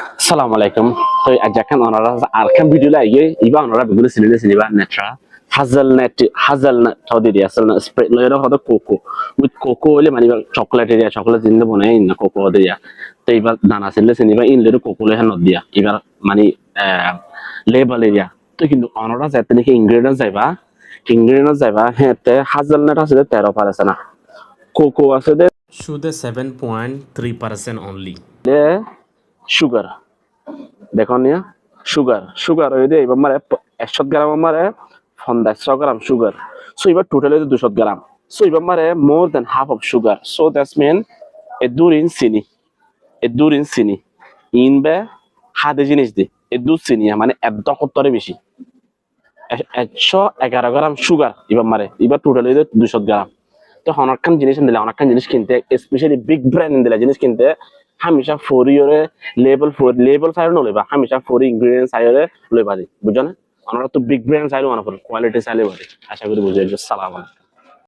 Assalamu alaikum. So ajakan onara arkan video la ye iba onara bigulu siniba netra hazelnut thodi dia hazelnut spread lo hoda cocoa with cocoa le mani chocolate dia chocolate jinde bonai na cocoa dia to iba dana siniba in le cocoa le han dia iba mani label area to kintu onara jatne ki ingredients jaiba hete hazelnut আছে 13% না cocoa আছে শুধু 7.3% only. sugar দেখো নিয়া sugar হয়ে দিয়ে এবার মারে 100 গ্রাম মারে 100 গ্রাম সুগার সো এবার টোটালি 200 গ্রাম সো এবার মারে more than half of sugar so that's mean এ দুরিন চিনি ইনবে হাতে জিনিস দি এ দু চিনি মানে একদম কতরে বেশি 111 গ্রাম সুগার এবার মারে এবার টোটালি 200 গ্রাম তো অনেকখান জিনিস দিলে অনেকখান জিনিস কিনতে স্পেশালি বিগ ব্র্যান্ড দিলে জিনিস কিনতে হামেশা ফোরিয়রে লেবেল সাইড নলেবা হামেশা ফোরি ইনগ্রেডিয়েন্টস সাইডে লইবা দি বুঝছো না আমরা তো big brand side one quality সাইডে বাড়ি আশা করি বুঝে সালাম